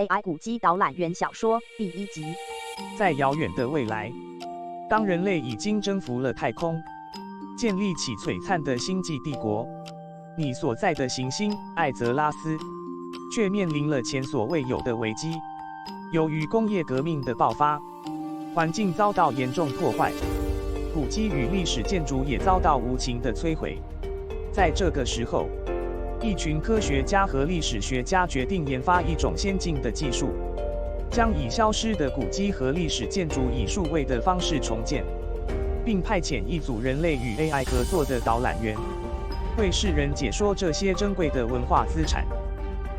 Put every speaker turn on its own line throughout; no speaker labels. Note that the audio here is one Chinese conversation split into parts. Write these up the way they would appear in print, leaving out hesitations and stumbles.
AI 古迹导览员小说第1集。
在遥远的未来，当人类已经征服了太空，建立起璀璨的星际帝国，你所在的行星艾泽拉斯却面临了前所未有的危机。由于工业革命的爆发，环境遭到严重破坏，古迹与历史建筑也遭到无情的摧毁。在这个时候，一群科学家和历史学家决定研发一种先进的技术，将已消失的古迹和历史建筑以数位的方式重建，并派遣一组人类与 AI 合作的导览员，为世人解说这些珍贵的文化资产。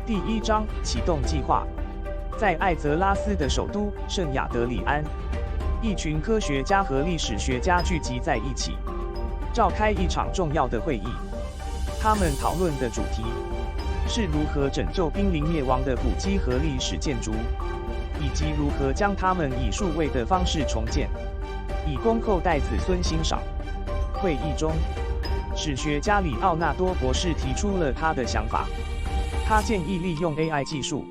第1章启动计划。在艾泽拉斯的首都圣亚德里安，一群科学家和历史学家聚集在一起，召开一场重要的会议。他们讨论的主题是如何拯救濒临灭亡的古迹和历史建筑，以及如何将它们以数位的方式重建，以供后代子孙欣赏。会议中，史学家里奥纳多博士提出了他的想法。他建议利用 AI 技术，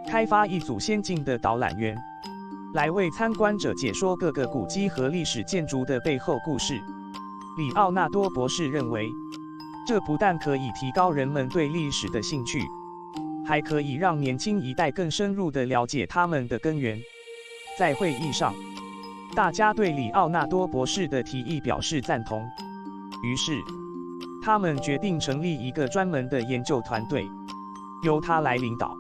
开发一组先进的导览员，来为参观者解说各个古迹和历史建筑的背后故事。里奥纳多博士认为，这不但可以提高人们对历史的兴趣，还可以让年轻一代更深入地了解他们的根源。在会议上，大家对里奥纳多博士的提议表示赞同，于是他们决定成立一个专门的研究团队，由他来领导，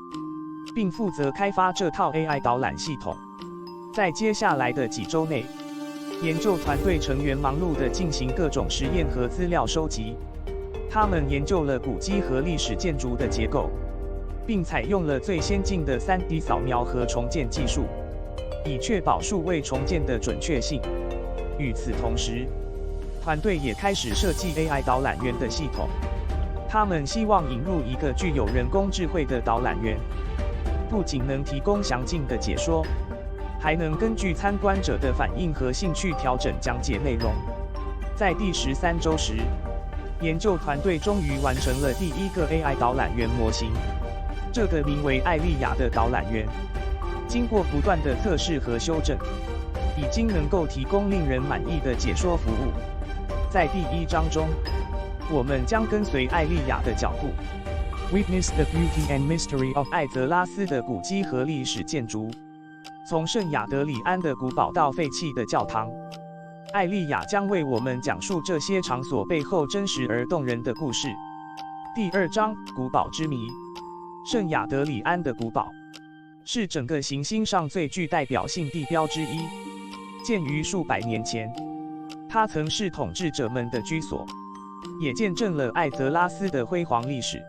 并负责开发这套 AI 导览系统。在接下来的几周内，研究团队成员忙碌地进行各种实验和资料收集。他们研究了古迹和历史建筑的结构，并采用了最先进的3D 扫描和重建技术，以确保数位重建的准确性。与此同时，团队也开始设计 AI 导览员的系统。他们希望引入一个具有人工智慧的导览员，不仅能提供详尽的解说，还能根据参观者的反应和兴趣调整讲解内容。在第13周时，研究团队终于完成了第一个 AI 导览员模型。这个名为艾莉亚的导览员，经过不断的测试和修正，已经能够提供令人满意的解说服务。在第1章中，我们将跟随艾莉亚的脚步， Witness the beauty and mystery of 艾泽拉斯的古迹和历史建筑，从圣亚德里安的古堡到废弃的教堂。艾莉亚将为我们讲述这些场所背后真实而动人的故事。第2章古堡之谜。圣亚德里安的古堡是整个行星上最具代表性地标之一，建于数百年前。它曾是统治者们的居所，也见证了艾泽拉斯的辉煌历史。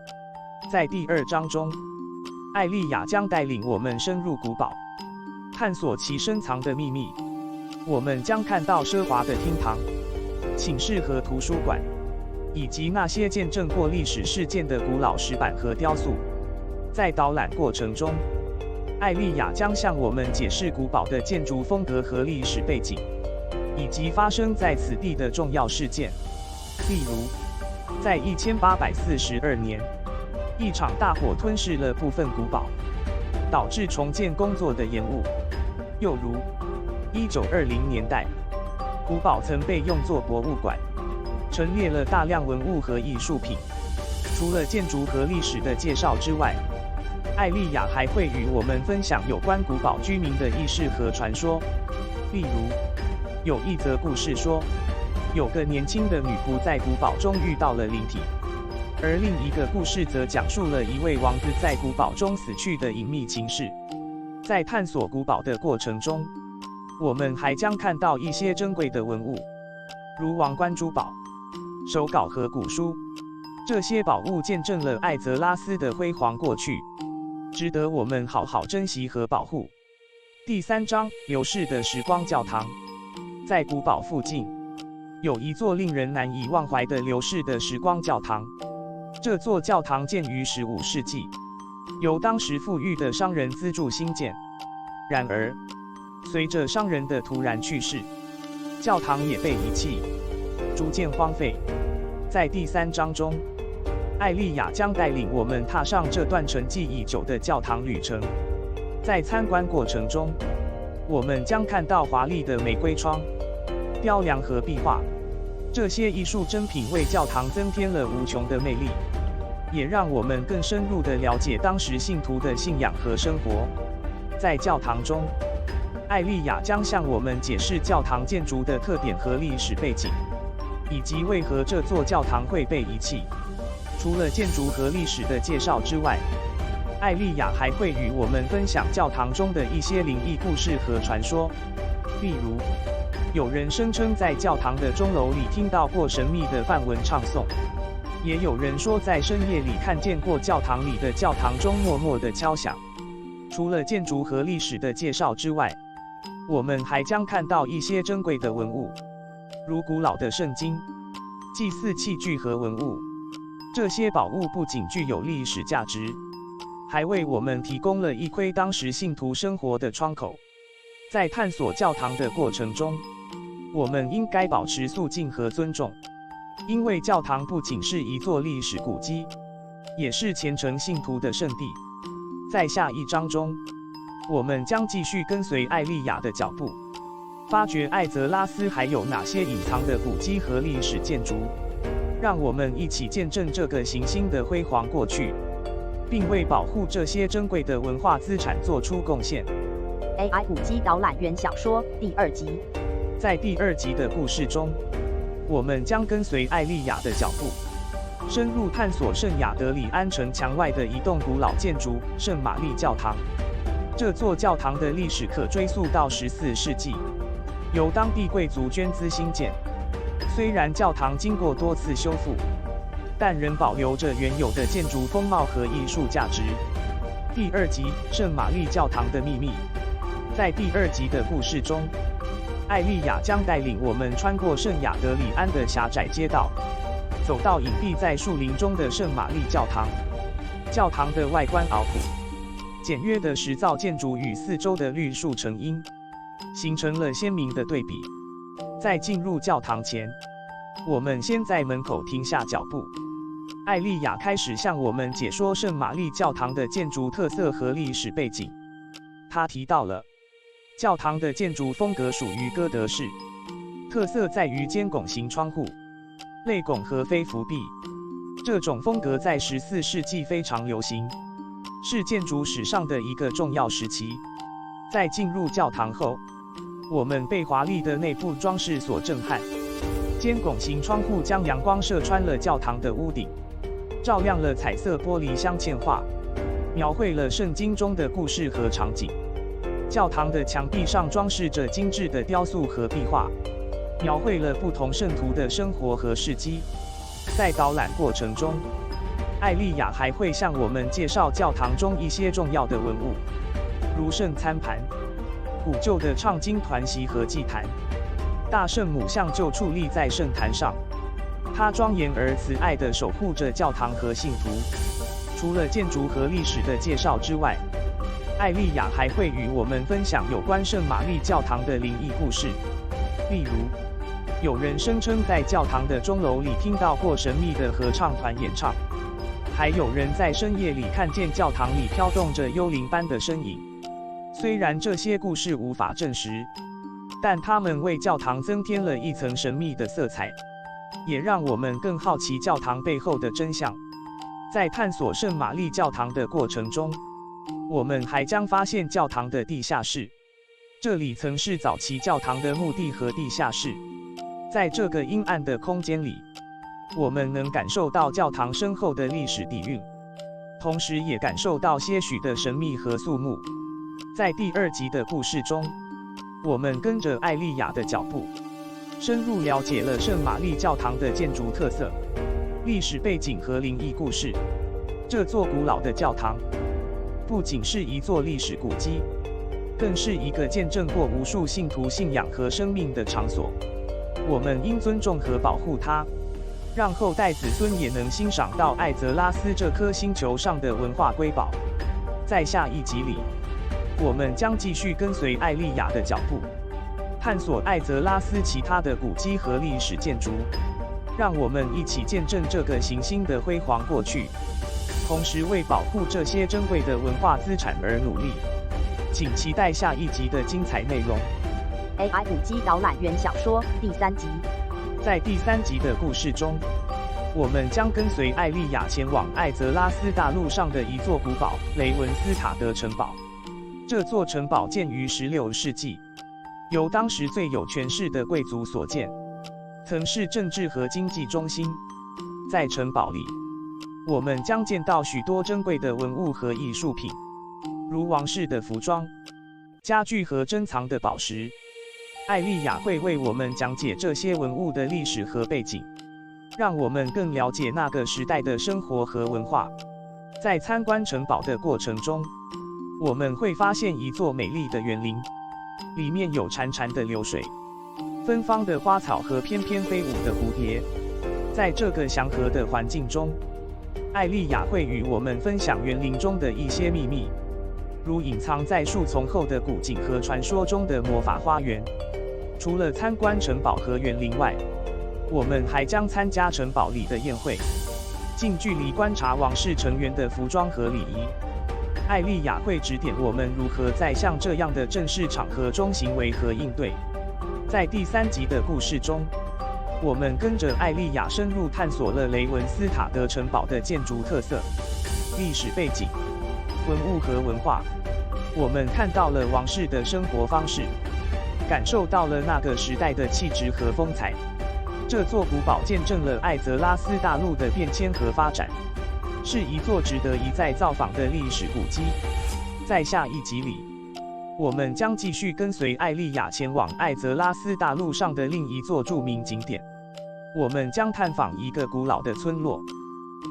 在第2章中，艾莉亚将带领我们深入古堡，探索其深藏的秘密。我们将看到奢华的厅堂、寝室和图书馆，以及那些见证过历史事件的古老石板和雕塑。在导览过程中，艾莉亚将向我们解释古堡的建筑风格和历史背景，以及发生在此地的重要事件。例如，在1842年，一场大火吞噬了部分古堡，导致重建工作的延误。又如，1920年代，古堡曾被用作博物馆，陈列了大量文物和艺术品。除了建筑和历史的介绍之外，艾莉亚还会与我们分享有关古堡居民的轶事和传说。例如，有一则故事说，有个年轻的女仆在古堡中遇到了灵体，而另一个故事则讲述了一位王子在古堡中死去的隐秘情事。在探索古堡的过程中，我们还将看到一些珍贵的文物，如王冠珠宝、手稿和古书。这些宝物见证了艾泽拉斯的辉煌过去，值得我们好好珍惜和保护。第3章流逝的时光教堂。在古堡附近，有一座令人难以忘怀的流逝的时光教堂。这座教堂建于15世纪，由当时富裕的商人资助兴建。然而，随着商人的突然去世，教堂也被遗弃，逐渐荒废。在第3章中，艾莉亚将带领我们踏上这段沉寂已久的教堂旅程，在参观过程中，我们将看到华丽的玫瑰窗、雕梁和壁画，这些艺术珍品为教堂增添了无穷的魅力，也让我们更深入地了解当时信徒的信仰和生活。在教堂中，艾莉亚将向我们解释教堂建筑的特点和历史背景，以及为何这座教堂会被遗弃。除了建筑和历史的介绍之外，艾莉亚还会与我们分享教堂中的一些灵异故事和传说。例如，有人声称在教堂的钟楼里听到过神秘的梵文唱诵，也有人说在深夜里看见过教堂里的教堂钟默默地敲响。除了建筑和历史的介绍之外，我们还将看到一些珍贵的文物，如古老的圣经、祭祀器具和文物。这些宝物不仅具有历史价值，还为我们提供了一窥当时信徒生活的窗口。在探索教堂的过程中，我们应该保持肃静和尊重，因为教堂不仅是一座历史古迹，也是虔诚信徒的圣地。在下一章中，我们将继续跟随艾莉亚的脚步，发掘艾泽拉斯还有哪些隐藏的古迹和历史建筑。让我们一起见证这个行星的辉煌过去，并为保护这些珍贵的文化资产做出贡献。
AI 古迹导览员小说第2集。
在第2集的故事中，我们将跟随艾莉亚的脚步，深入探索圣亚德里安城墙外的一栋古老建筑——圣玛丽教堂。这座教堂的历史可追溯到14世纪，由当地贵族捐资兴建。虽然教堂经过多次修复，但仍保留着原有的建筑风貌和艺术价值。第2集《圣玛丽教堂的秘密》。在第2集的故事中，艾莉亚将带领我们穿过圣亚德里安的狭窄街道，走到隐蔽在树林中的圣玛丽教堂。教堂的外观拗朴，简约的石造建筑与四周的绿树成荫，形成了鲜明的对比。在进入教堂前，我们先在门口停下脚步。艾莉亚开始向我们解说圣玛丽教堂的建筑特色和历史背景。她提到了教堂的建筑风格属于哥德式，特色在于尖拱形窗户、泪拱和飞扶壁。这种风格在14世纪非常流行，是建筑史上的一个重要时期。在进入教堂后，我们被华丽的内部装饰所震撼。尖拱形窗户将阳光射穿了教堂的屋顶，照亮了彩色玻璃镶嵌画，描绘了圣经中的故事和场景。教堂的墙壁上装饰着精致的雕塑和壁画，描绘了不同圣徒的生活和事迹。在导览过程中，艾莉亚还会向我们介绍教堂中一些重要的文物，如圣餐盘、古旧的唱经团席和祭坛。大圣母像就矗立在圣坛上，她庄严而慈爱地守护着教堂和信徒。除了建筑和历史的介绍之外，艾莉亚还会与我们分享有关圣玛丽教堂的灵异故事。例如，有人声称在教堂的钟楼里听到过神秘的合唱团演唱，还有人在深夜里看见教堂里飘动着幽灵般的身影。虽然这些故事无法证实，但它们为教堂增添了一层神秘的色彩，也让我们更好奇教堂背后的真相。在探索圣玛丽教堂的过程中，我们还将发现教堂的地下室，这里曾是早期教堂的墓地和地下室。在这个阴暗的空间里，我们能感受到教堂深厚的历史底蕴，同时也感受到些许的神秘和肃穆。在第2集的故事中，我们跟着艾莉亚的脚步，深入了解了圣玛丽教堂的建筑特色、历史背景和灵异故事。这座古老的教堂不仅是一座历史古迹，更是一个见证过无数信徒信仰和生命的场所。我们应尊重和保护它，让后代子孙也能欣赏到艾泽拉斯这颗星球上的文化瑰宝。在下一集里，我们将继续跟随艾莉亚的脚步，探索艾泽拉斯其他的古迹和历史建筑。让我们一起见证这个行星的辉煌过去，同时为保护这些珍贵的文化资产而努力。请期待下一集的精彩内容。
AI 5G 导览员小说第3集。
在第3集的故事中，我们将跟随艾莉亚前往艾泽拉斯大陆上的一座古堡——雷文斯塔德城堡。这座城堡建于16世纪，由当时最有权势的贵族所建，曾是政治和经济中心。在城堡里，我们将见到许多珍贵的文物和艺术品，如王室的服装、家具和珍藏的宝石。艾莉亚会为我们讲解这些文物的历史和背景，让我们更了解那个时代的生活和文化。在参观城堡的过程中，我们会发现一座美丽的园林，里面有潺潺的流水、芬芳的花草和翩翩飞舞的蝴蝶。在这个祥和的环境中，艾莉亚会与我们分享园林中的一些秘密，如隐藏在树丛后的古井和传说中的魔法花园。除了参观城堡和园林外，我们还将参加城堡里的宴会，近距离观察王室成员的服装和礼仪。艾莉亚会指点我们如何在像这样的正式场合中行为和应对。在第3集的故事中，我们跟着艾莉亚深入探索了雷文斯塔德城堡的建筑特色、历史背景、文物和文化。我们看到了王室的生活方式，感受到了那个时代的气质和风采。这座古堡见证了艾泽拉斯大陆的变迁和发展，是一座值得一再造访的历史古迹。在下一集里，我们将继续跟随艾莉亚前往艾泽拉斯大陆上的另一座著名景点。我们将探访一个古老的村落，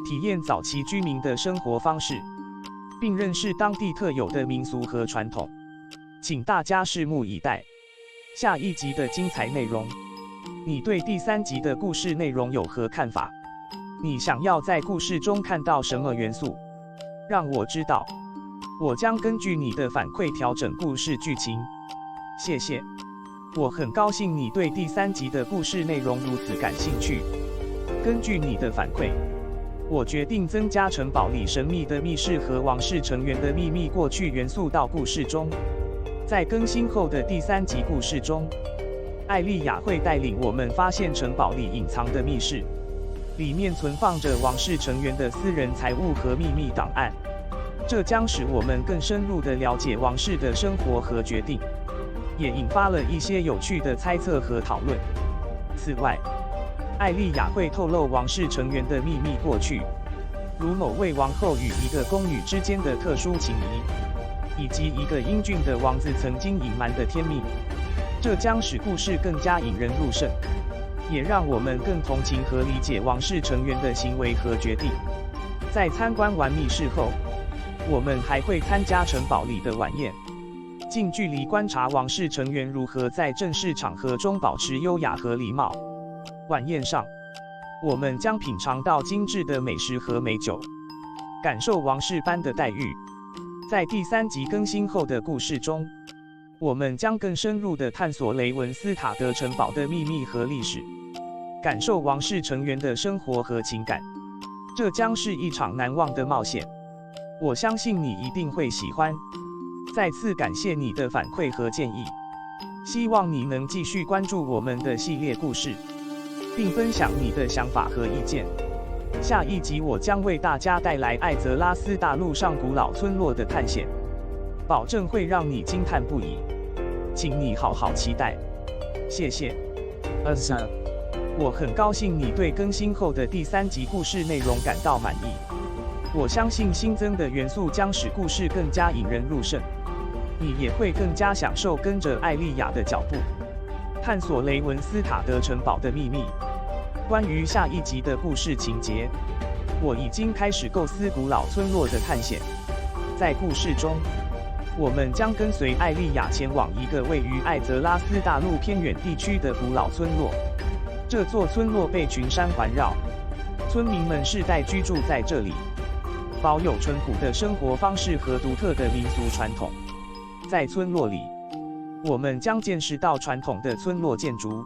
体验早期居民的生活方式，并认识当地特有的民俗和传统。请大家拭目以待下一集的精彩内容。你对第3集的故事内容有何看法？你想要在故事中看到什么元素？让我知道，我将根据你的反馈调整故事剧情。谢谢。我很高兴你对第3集的故事内容如此感兴趣。根据你的反馈，我决定增加城堡里神秘的密室和王室成员的秘密过去元素到故事中。在更新后的第3集故事中，艾莉亚会带领我们发现城堡里隐藏的密室，里面存放着王室成员的私人财物和秘密档案。这将使我们更深入地了解王室的生活和决定，也引发了一些有趣的猜测和讨论。此外，艾莉亚会透露王室成员的秘密过去，如某位王后与一个宫女之间的特殊情谊，以及一个英俊的王子曾经隐瞒的天命。这将使故事更加引人入胜，也让我们更同情和理解王室成员的行为和决定。在参观完密室后，我们还会参加城堡里的晚宴，近距离观察王室成员如何在正式场合中保持优雅和礼貌。晚宴上，我们将品尝到精致的美食和美酒，感受王室般的待遇。在第3集更新后的故事中，我们将更深入地探索雷文斯塔德城堡的秘密和历史，感受王室成员的生活和情感。这将是一场难忘的冒险，我相信你一定会喜欢。再次感谢你的反馈和建议，希望你能继续关注我们的系列故事，并分享你的想法和意见。下一集我将为大家带来艾泽拉斯大陆上古老村落的探险，保证会让你惊叹不已，请你好好期待。谢谢。我很高兴你对更新后的第3集故事内容感到满意。我相信新增的元素将使故事更加引人入胜，你也会更加享受跟着艾莉亚的脚步，探索雷文斯塔德城堡的秘密。关于下一集的故事情节，我已经开始构思古老村落的探险。在故事中，我们将跟随艾莉亚前往一个位于艾泽拉斯大陆偏远地区的古老村落。这座村落被群山环绕，村民们世代居住在这里，保有淳朴的生活方式和独特的民俗传统。在村落里，我们将见识到传统的村落建筑、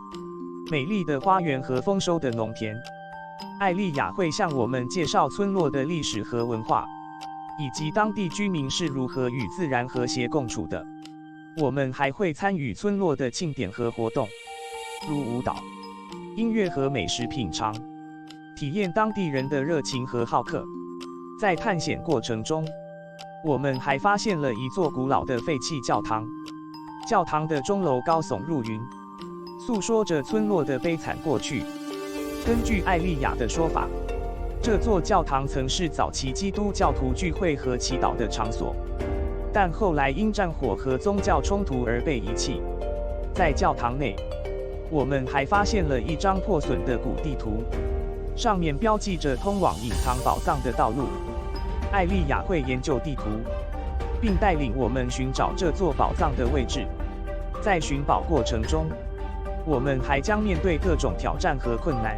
美丽的花园和丰收的农田。艾莉亚会向我们介绍村落的历史和文化，以及当地居民是如何与自然和谐共处的。我们还会参与村落的庆典和活动，如舞蹈、音乐和美食品尝，体验当地人的热情和好客。在探险过程中，我们还发现了一座古老的废弃教堂，教堂的钟楼高耸入云，诉说着村落的悲惨过去。根据艾丽亚的说法，这座教堂曾是早期基督教徒聚会和祈祷的场所，但后来因战火和宗教冲突而被遗弃。在教堂内，我们还发现了一张破损的古地图，上面标记着通往隐藏宝藏的道路。艾丽亚会研究地图，并带领我们寻找这座宝藏的位置。在寻宝过程中，我们还将面对各种挑战和困难，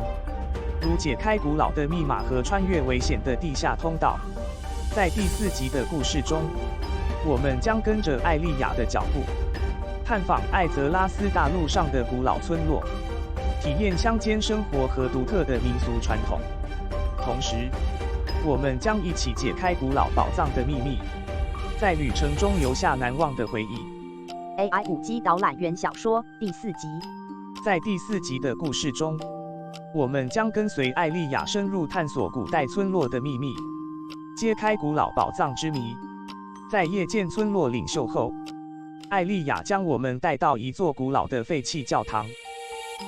如解开古老的密码和穿越危险的地下通道。在第4集的故事中，我们将跟着艾丽亚的脚步，探访艾泽拉斯大陆上的古老村落，体验乡间生活和独特的民俗传统。同时，我们将一起解开古老宝藏的秘密，在旅程中留下难忘的回忆。
AI 5G 导览员小说第4集。
在第4集的故事中，我们将跟随艾丽亚深入探索古代村落的秘密，揭开古老宝藏之谜。在夜见村落领袖后，艾丽亚将我们带到一座古老的废弃教堂。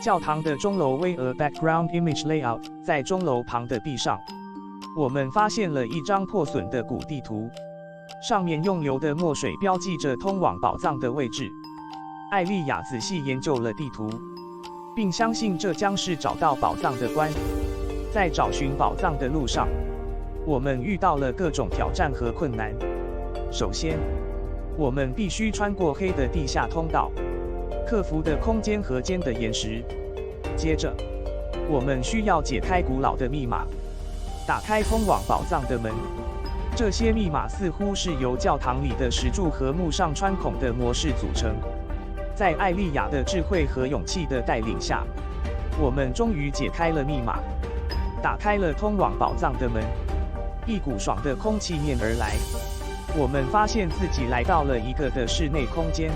教堂的钟楼为 A Background Image Layout， 在钟楼旁的壁上，我们发现了一张破损的古地图，上面用流的墨水标记着通往宝藏的位置。艾丽亚仔细研究了地图，并相信这将是找到宝藏的关。在找寻宝藏的路上，我们遇到了各种挑战和困难。首先，我们必须穿过黑的地下通道，克服的空间和尖的岩石。接着，我们需要解开古老的密码，打开通往宝藏的门。这些密码似乎是由教堂里的石柱和木上穿孔的模式组成。在艾丽亚的智慧和勇气的带领下，我们终于解开了密码，打开了通往宝藏的门。一股爽的空气面而来，我们发现自己来到了一个的室内空间，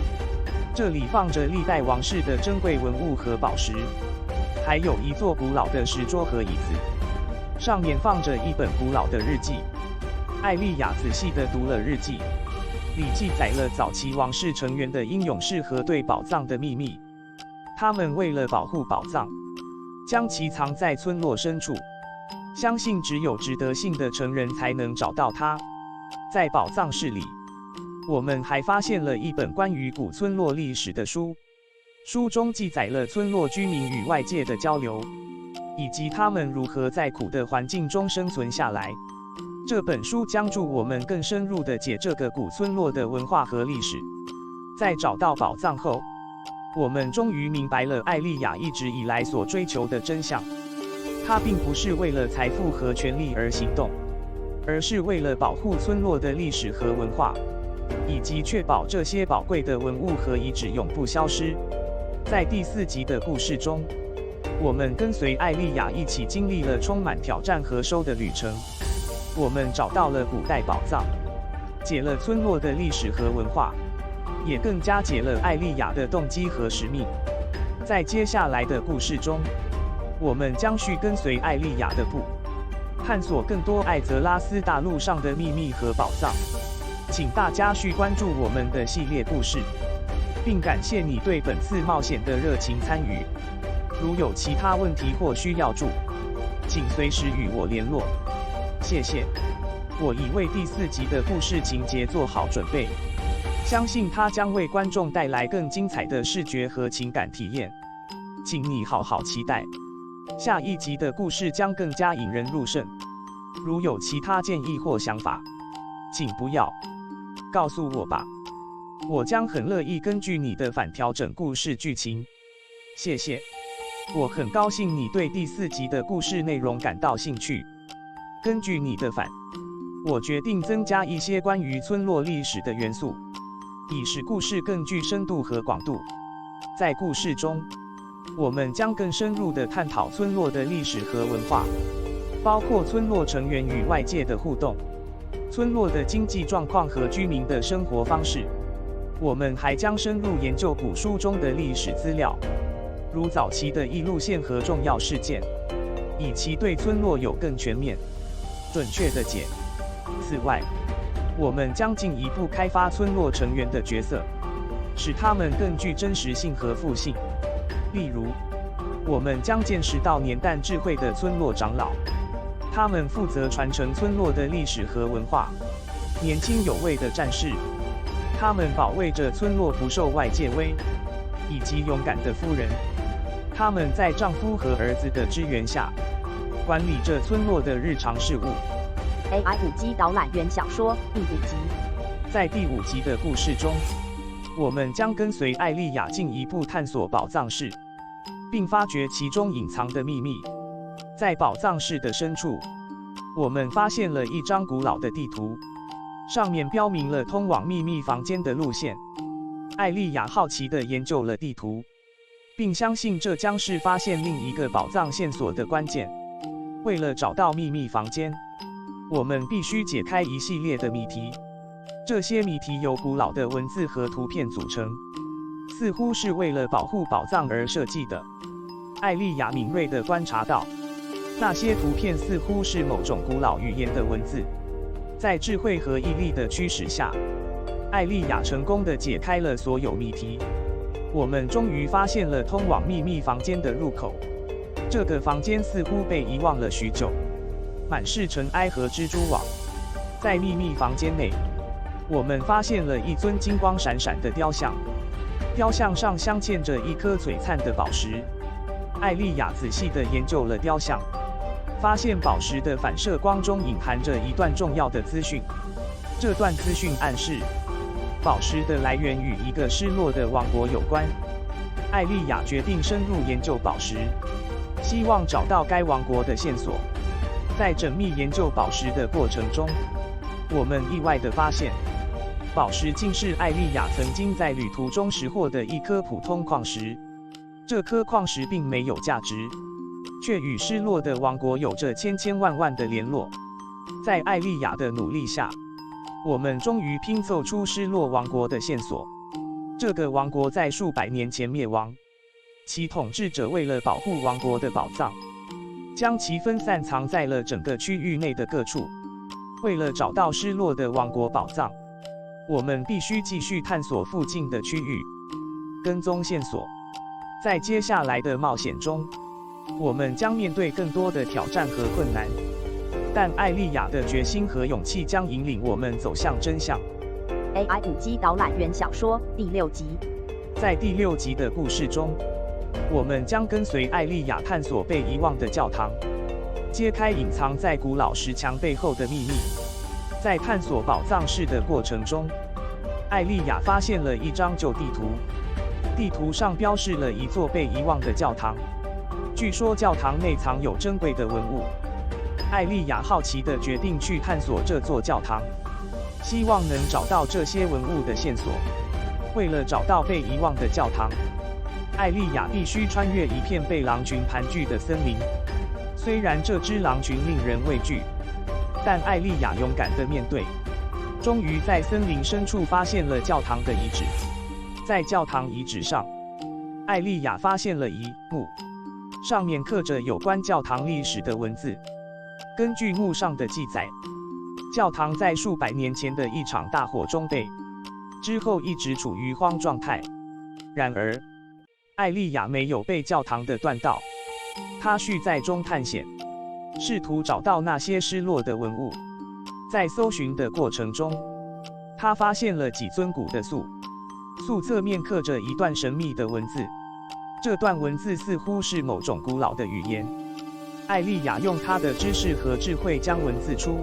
这里放着历代王室的珍贵文物和宝石，还有一座古老的石桌和椅子，上面放着一本古老的日记。艾丽亚仔细地读了日记，里记载了早期王室成员的英勇事和对宝藏的秘密。他们为了保护宝藏，将其藏在村落深处，相信只有值得信的成人才能找到它。在宝藏室里，我们还发现了一本关于古村落历史的书，书中记载了村落居民与外界的交流，以及他们如何在苦的环境中生存下来。这本书将助我们更深入地解这个古村落的文化和历史。在找到宝藏后，我们终于明白了艾丽亚一直以来所追求的真相。她并不是为了财富和权力而行动，而是为了保护村落的历史和文化，以及确保这些宝贵的文物和遗址永不消失。在第4集的故事中，我们跟随艾丽亚一起经历了充满挑战和收的旅程。我们找到了古代宝藏，解了村落的历史和文化，也更加解了艾丽亚的动机和使命。在接下来的故事中，我们将续跟随艾丽亚的步，探索更多艾泽拉斯大陆上的秘密和宝藏。请大家续关注我们的系列故事，并感谢你对本次冒险的热情参与。如有其他问题或需要助，请随时与我联络。谢谢。我已为第4集的故事情节做好准备，相信它将为观众带来更精彩的视觉和情感体验，请你好好期待。下一集的故事将更加引人入胜。如有其他建议或想法，请不要告诉我吧，我将很乐意根据你的反调整故事剧情。谢谢。我很高兴你对第4集的故事内容感到兴趣。根据你的反，我决定增加一些关于村落历史的元素，以使故事更具深度和广度。在故事中，我们将更深入地探讨村落的历史和文化，包括村落成员与外界的互动，村落的经济状况和居民的生活方式。我们还将深入研究古书中的历史资料，如早期的驿路线和重要事件，以期对村落有更全面、准确的解。此外，我们将进一步开发村落成员的角色，使他们更具真实性和复性。例如，我们将见识到年代智慧的村落长老，他们负责传承村落的历史和文化；年轻有为的战士，他们保卫着村落不受外界威；以及勇敢的夫人，他们在丈夫和儿子的支援下，管理着村落的日常事务。
AI 5G 导览员小说第5集。
在第5集的故事中，我们将跟随艾莉亚进一步探索宝藏室，并发掘其中隐藏的秘密。在宝藏室的深处，我们发现了一张古老的地图，上面标明了通往秘密房间的路线。艾莉亚好奇地研究了地图，并相信这将是发现另一个宝藏线索的关键。为了找到秘密房间，我们必须解开一系列的谜题。这些谜题由古老的文字和图片组成，似乎是为了保护宝藏而设计的。艾莉亚敏锐地观察到，那些图片似乎是某种古老语言的文字。在智慧和毅力的驱使下，艾莉亚成功地解开了所有谜题。我们终于发现了通往秘密房间的入口。这个房间似乎被遗忘了许久，满是尘埃和蜘蛛网。在秘密房间内，我们发现了一尊金光闪闪的雕像，雕像上镶嵌着一颗璀璨的宝石。艾莉亚仔细地研究了雕像，发现宝石的反射光中隐含着一段重要的资讯。这段资讯暗示，宝石的来源与一个失落的王国有关。艾莉亚决定深入研究宝石，希望找到该王国的线索。在缜密研究宝石的过程中，我们意外地发现，宝石竟是艾莉亚曾经在旅途中拾获的一颗普通矿石。这颗矿石并没有价值，却与失落的王国有着千千万万的联络。在艾莉亚的努力下，我们终于拼凑出失落王国的线索。这个王国在数百年前灭亡，其统治者为了保护王国的宝藏，将其分散藏在了整个区域内的各处。为了找到失落的王国宝藏，我们必须继续探索附近的区域，跟踪线索。在接下来的冒险中，我们将面对更多的挑战和困难，但艾莉亚的决心和勇气将引领我们走向真相。
AI 5G 导览员小说第6集。
在第6集的故事中，我们将跟随艾莉亚探索被遗忘的教堂，揭开隐藏在古老石墙背后的秘密。在探索宝藏室的过程中，艾莉亚发现了一张旧地图，地图上标示了一座被遗忘的教堂，据说教堂内藏有珍贵的文物。艾莉亚好奇地决定去探索这座教堂，希望能找到这些文物的线索。为了找到被遗忘的教堂，艾莉亚必须穿越一片被狼群盘踞的森林。虽然这只狼群令人畏惧，但艾莉亚勇敢地面对，终于在森林深处发现了教堂的遗址。在教堂遗址上，艾莉亚发现了一墓，上面刻着有关教堂历史的文字。根据墓上的记载，教堂在数百年前的一场大火中被之后一直处于荒状态。然而，艾莉亚没有被教堂的断到，她续在中探险，试图找到那些失落的文物。在搜寻的过程中，她发现了几尊古的塑侧面刻着一段神秘的文字，这段文字似乎是某种古老的语言。艾莉亚用她的知识和智慧将文字出，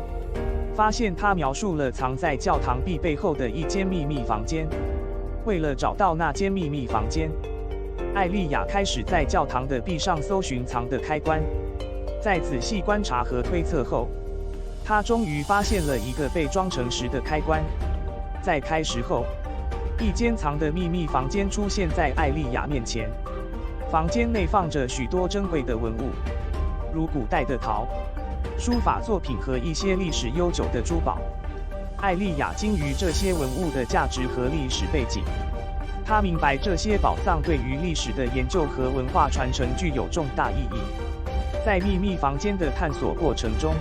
发现它描述了藏在教堂壁背后的一间秘密房间。为了找到那间秘密房间，艾莉亚开始在教堂的壁上搜寻藏的开关。在仔细观察和推测后，她终于发现了一个被装成石的开关。在开石后，一间藏的秘密房间出现在艾莉亚面前。房间内放着许多珍贵的文物，如古代的陶、书法作品和一些历史悠久的珠宝。艾丽亚精于这些文物的价值和历史背景，她明白这些宝藏对于历史的研究和文化传承具有重大意义。在秘密房间的探索过程中，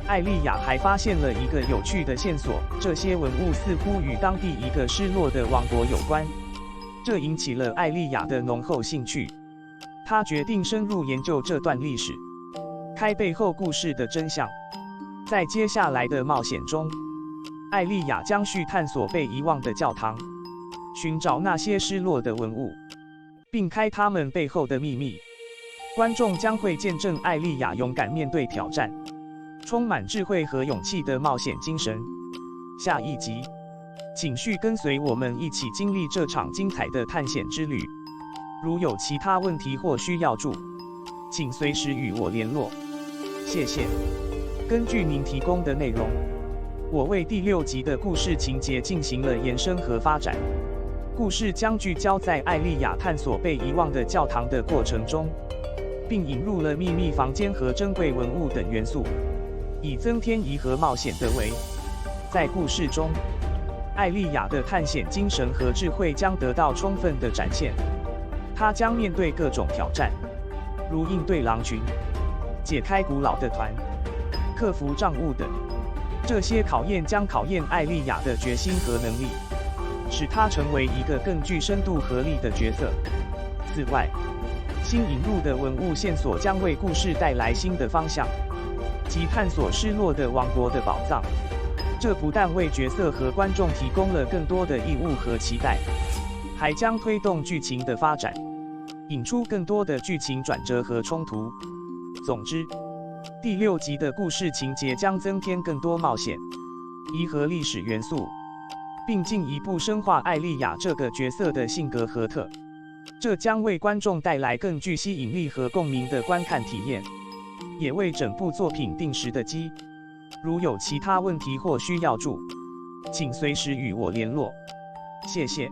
艾丽亚还发现了一个有趣的线索：这些文物似乎与当地一个失落的王国有关。这引起了艾丽亚的浓厚兴趣，她决定深入研究这段历史，开背后故事的真相。在接下来的冒险中，艾丽亚将去探索被遗忘的教堂，寻找那些失落的文物，并开它们背后的秘密。观众将会见证艾丽亚勇敢面对挑战，充满智慧和勇气的冒险精神。下一集，请续跟随我们一起经历这场精彩的探险之旅。如有其他问题或需要助，请随时与我联络。谢谢。根据您提供的内容，我为第6集的故事情节进行了延伸和发展。故事将聚焦在艾丽亚探索被遗忘的教堂的过程中，并引入了秘密房间和珍贵文物等元素，以增添疑和冒险的味。在故事中，艾丽亚的探险精神和智慧将得到充分的展现。她将面对各种挑战，如应对狼群、解开古老的团、克服障物等。这些考验将考验艾丽亚的决心和能力，使她成为一个更具深度合力的角色。此外，新引入的文物线索将为故事带来新的方向，及探索失落的王国的宝藏。这不但为角色和观众提供了更多的义务和期待，还将推动剧情的发展，引出更多的剧情转折和冲突。总之，第6集的故事情节将增添更多冒险、疑和历史元素，并进一步深化艾丽亚这个角色的性格和特。这将为观众带来更具吸引力和共鸣的观看体验，也为整部作品定时的击。如有其他问题或需要助，请随时与我联络。谢谢。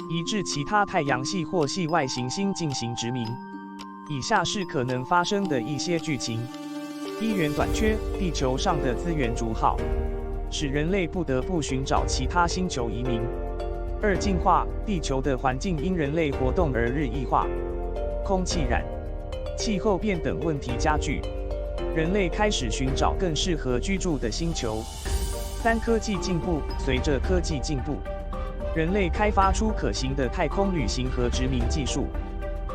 移至其他太阳系或系外行星进行殖民。以下是可能发生的一些剧情：1、源短缺，地球上的资源逐耗，使人类不得不寻找其他星球移民。2、进化，地球的环境因人类活动而日益化，空气染、气候变等问题加剧，人类开始寻找更适合居住的星球。3、科技进步，随着科技进步，人类开发出可行的太空旅行和殖民技术，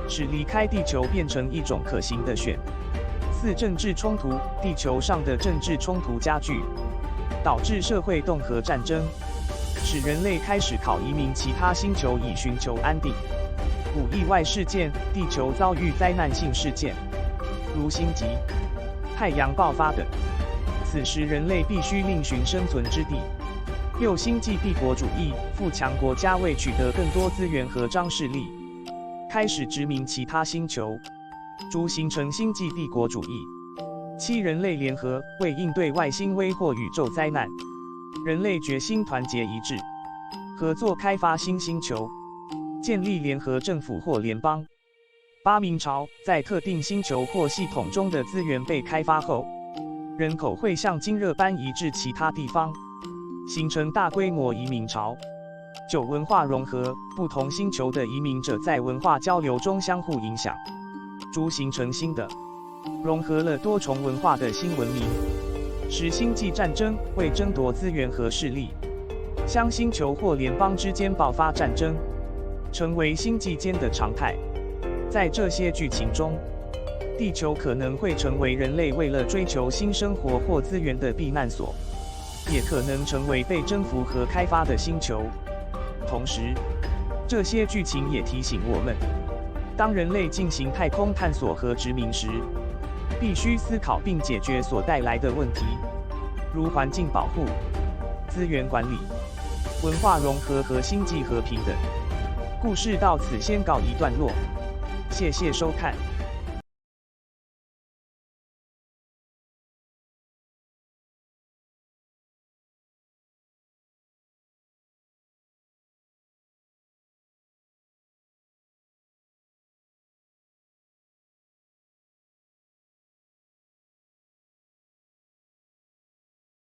使离开地球变成一种可行的选。4、政治冲突，地球上的政治冲突加剧，导致社会动和战争，使人类开始考移民其他星球以寻求安定。5、意外事件，地球遭遇灾难性事件，如星级、太阳爆发等，此时人类必须另寻生存之地。6、星际帝国主义，富强国家为取得更多资源和张势力，开始殖民其他星球，逐形成星际帝国主义。7、人类联合，为应对外星危或宇宙灾难，人类决心团结一致，合作开发新星球，建立联合政府或联邦。8、明朝，在特定星球或系统中的资源被开发后，人口会像今日般移至其他地方，形成大规模移民潮。9、文化融合，不同星球的移民者在文化交流中相互影响，逐形成新的、融合了多重文化的新文明。10、星际战争，为争夺资源和势力，相星球或联邦之间爆发战争，成为星际间的常态。在这些剧情中，地球可能会成为人类为了追求新生活或资源的避难所，也可能成为被征服和开发的星球。同时，这些剧情也提醒我们，当人类进行太空探索和殖民时，必须思考并解决所带来的问题，如环境保护、资源管理、文化融合和星际和平等。故事到此先告一段落，谢谢收看。